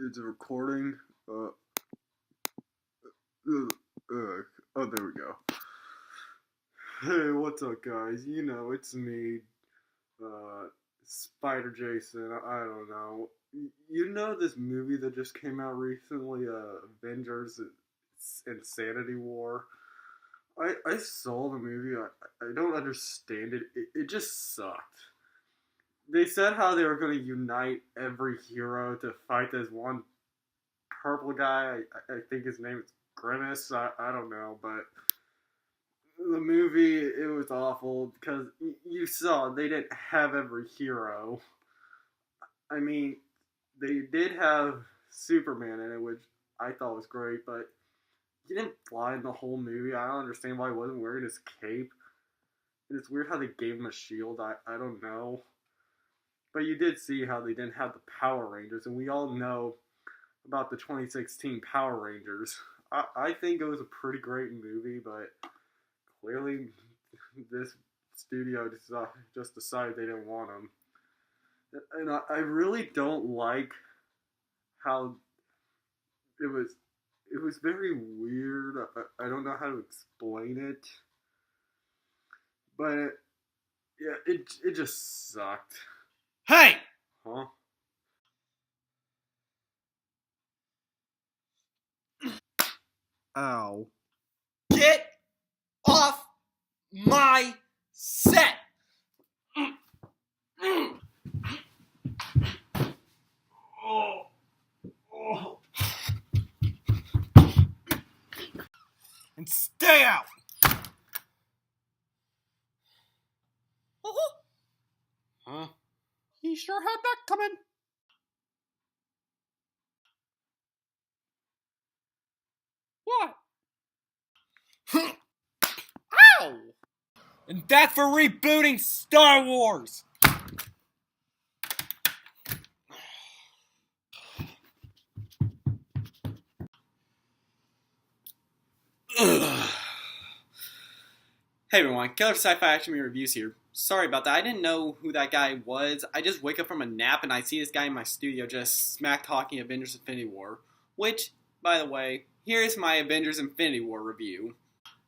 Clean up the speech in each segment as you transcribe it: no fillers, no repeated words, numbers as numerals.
It's a recording. Oh, there we go. Hey, what's up, guys? It's me, Spider Jason. I don't know. You know this movie that just came out recently, Avengers Infinity War? I saw the movie. I don't understand it. It just sucked. They said how they were going to unite every hero to fight this one purple guy. I think his name is Grimace. I don't know, but the movie, it was awful because you saw they didn't have every hero. I mean, they did have Superman in it, which I thought was great, but he didn't fly in the whole movie. I don't understand why he wasn't wearing his cape. And it's weird how they gave him a shield. I don't know. But you did see how they didn't have the Power Rangers, and we all know about the 2016 Power Rangers. I think it was a pretty great movie, but clearly this studio just decided they didn't want them. And I really don't like how it was. It was very weird. I don't know how to explain it, but yeah, it just sucked. Hey! Huh? Ow. Get off my set! And stay out! Huh? He sure had that coming. What? Ow! And that's for rebooting Star Wars! Hey everyone, Killer Sci-Fi Action Movie Reviews here. Sorry about that, I didn't know who that guy was. I just wake up from a nap and I see this guy in my studio just smack talking Avengers Infinity War. Which, by the way, here's my Avengers Infinity War review.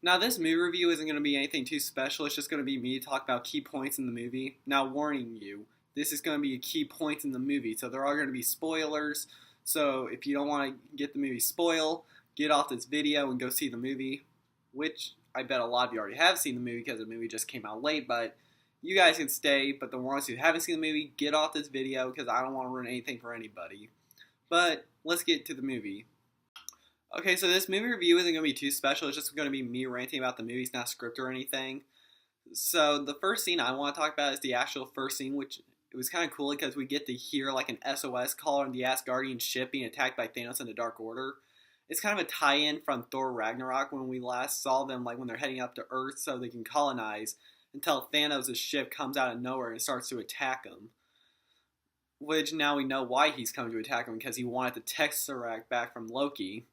Now this movie review isn't going to be anything too special, it's just going to be me talk about key points in the movie. Now warning you, this is going to be key points in the movie, so there are going to be spoilers. So if you don't want to get the movie spoiled, get off this video and go see the movie. Which I bet a lot of you already have seen the movie because the movie just came out late, but you guys can stay. But the ones who haven't seen the movie, get off this video because I don't want to ruin anything for anybody. But let's get to the movie. Okay, so this movie review isn't going to be too special. It's just going to be me ranting about the movie. It's not scripted or anything. So the first scene I want to talk about is the actual first scene, which it was kind of cool because we get to hear like an SOS call on the Asgardian ship being attacked by Thanos and the Dark Order. It's kind of a tie-in from Thor Ragnarok when we last saw them, like when they're heading up to Earth so they can colonize until Thanos' ship comes out of nowhere and starts to attack them. Which now we know why he's coming to attack them, because he wanted the Tesseract back from Loki.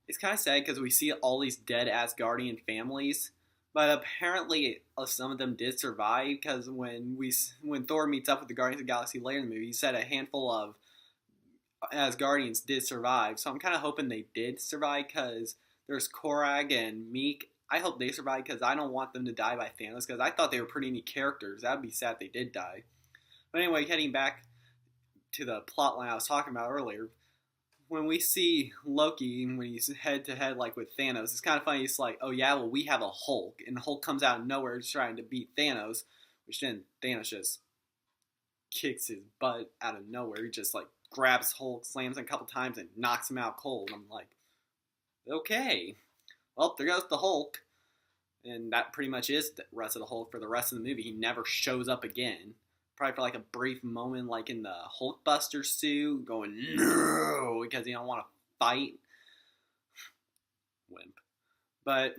It's kind of sad because we see all these dead Asgardian families, but apparently some of them did survive, because when Thor meets up with the Guardians of the Galaxy later in the movie, he said a handful of Asgardians did survive. So I'm kind of hoping they did survive, because there's Korag and Meek. I hope they survive because I don't want them to die by Thanos, because I thought they were pretty neat characters. That would be sad if they did die. But anyway, heading back to the plot line I was talking about earlier, when we see Loki, when he's head to head like with Thanos, it's kind of funny. It's like, oh yeah, well we have a Hulk, and the Hulk comes out of nowhere trying to beat Thanos, which then Thanos just kicks his butt out of nowhere. He just like grabs Hulk, slams him a couple times, and knocks him out cold. I'm like, okay, well there goes the Hulk, and that pretty much is the rest of the Hulk for the rest of the movie. He never shows up again. Probably for like a brief moment, like in the Hulkbuster suit, going no because he don't want to fight. Wimp. But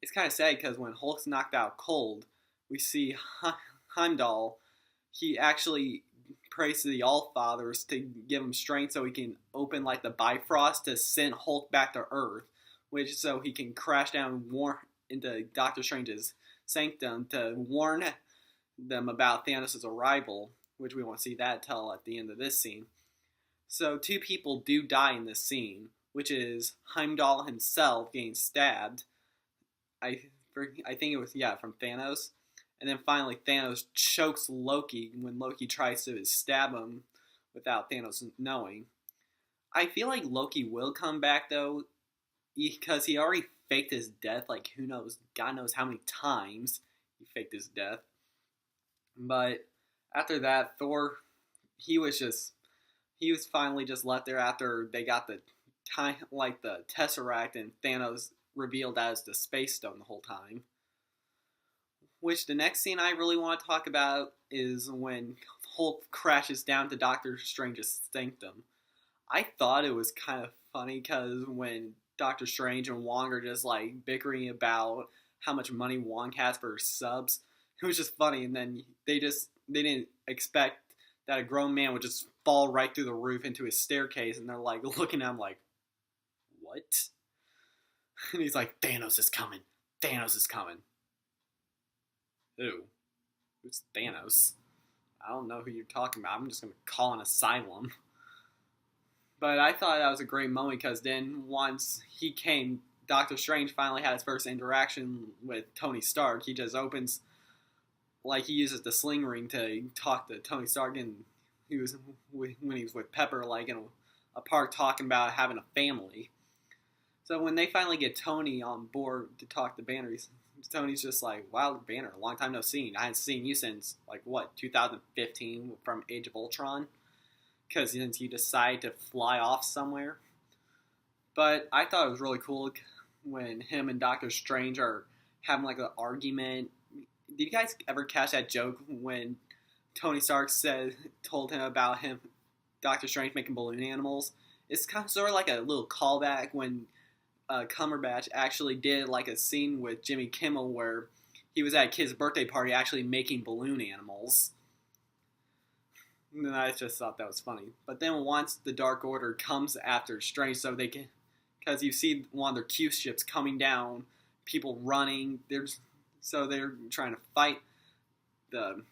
it's kind of sad because when Hulk's knocked out cold, we see Heimdall. He actually prays to the Allfathers to give him strength so he can open like the Bifrost to send Hulk back to Earth, which so he can crash down into Doctor Strange's sanctum to warn them about Thanos' arrival, which we won't see that till at the end of this scene. So two people do die in this scene, which is Heimdall himself getting stabbed. I I think it was, yeah, from Thanos. And then finally Thanos chokes Loki when Loki tries to stab him without Thanos knowing. I feel like Loki will come back though, because he already faked his death. Like, who knows? God knows how many times he faked his death. But after that, Thor, he was just he was finally just left there after they got the time, like the Tesseract, and Thanos revealed as the Space Stone the whole time. Which the next scene I really want to talk about is when Hulk crashes down to Doctor Strange's sanctum. I thought it was kind of funny because when Doctor Strange and Wong are just like bickering about how much money Wong has for subs, it was just funny. And then they didn't expect that a grown man would just fall right through the roof into his staircase, and they're like looking at him like, what? And he's like, Thanos is coming. Thanos is coming. Who? Who's Thanos? I don't know who you're talking about. I'm just going to call an asylum. But I thought that was a great moment because then once he came, Doctor Strange finally had his first interaction with Tony Stark. He just opens, like he uses the sling ring to talk to Tony Stark, and he was when he was with Pepper, like in a park talking about having a family. So when they finally get Tony on board to talk to Banner, Tony's just like, wow, Banner, long time no seen. I hadn't seen you since, like, what, 2015 from Age of Ultron? Because since you decided to fly off somewhere. But I thought it was really cool when him and Doctor Strange are having, like, an argument. Did you guys ever catch that joke when Tony Stark told him about Doctor Strange making balloon animals? It's kind of sort of like a little callback when Cumberbatch actually did like a scene with Jimmy Kimmel where he was at a kid's birthday party actually making balloon animals. And I just thought that was funny. But then once the Dark Order comes after Strange, so they can, because you see one of their Q ships coming down, people running, they're trying to fight the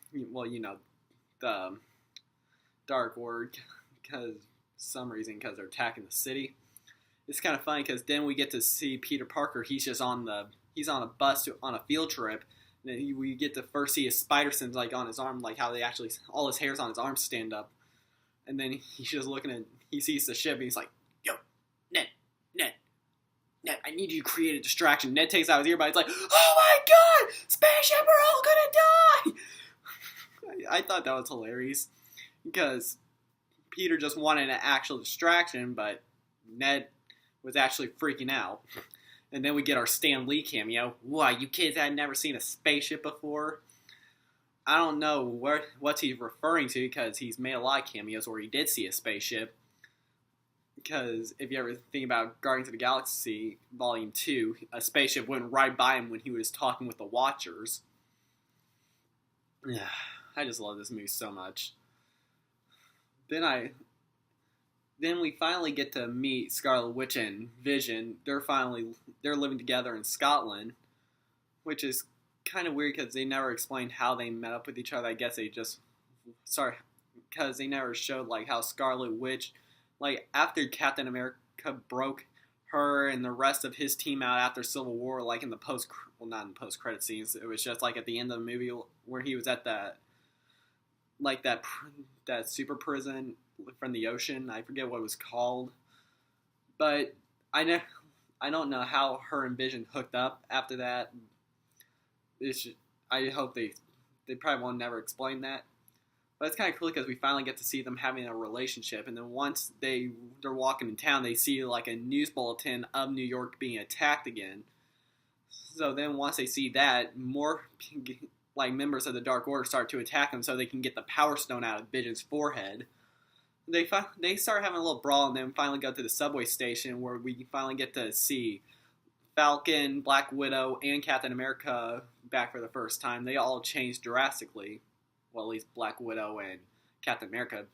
Dark Order because they're attacking the city. It's kind of funny because then we get to see Peter Parker. He's just on a bus on a field trip. And then we get to first see his spider sense like on his arm, like how they actually all his hairs on his arms stand up. And then he's just he sees the ship and he's like, "Yo, Ned, I need you to create a distraction." Ned takes out his earbud. It's like, "Oh my God, spaceship, we're all gonna die!" I thought that was hilarious because Peter just wanted an actual distraction, but Ned was actually freaking out. And then we get our Stan Lee cameo. Why, you kids had never seen a spaceship before? I don't know what he's referring to because he's made a lot of cameos where he did see a spaceship. Because if you ever think about Guardians of the Galaxy Volume 2, a spaceship went right by him when he was talking with the Watchers. I just love this movie so much. Then we finally get to meet Scarlet Witch and Vision. They're living together in Scotland, which is kind of weird because they never explained how they met up with each other. I guess because they never showed like how Scarlet Witch, like after Captain America broke her and the rest of his team out after Civil War, like in the not in the post credit scenes, it was just like at the end of the movie where he was at that super prison from the ocean. I forget what it was called, but I don't know how her and Vision hooked up after that. I hope they probably won't never explain that, but it's kind of cool because we finally get to see them having a relationship. And then once they're walking in town, they see like a news bulletin of New York being attacked again. So then once they see that, more like members of the Dark Order start to attack them so they can get the Power Stone out of Vision's forehead. They start having a little brawl and then finally go to the subway station where we finally get to see Falcon, Black Widow, and Captain America back for the first time. They all changed drastically. Well, at least Black Widow and Captain America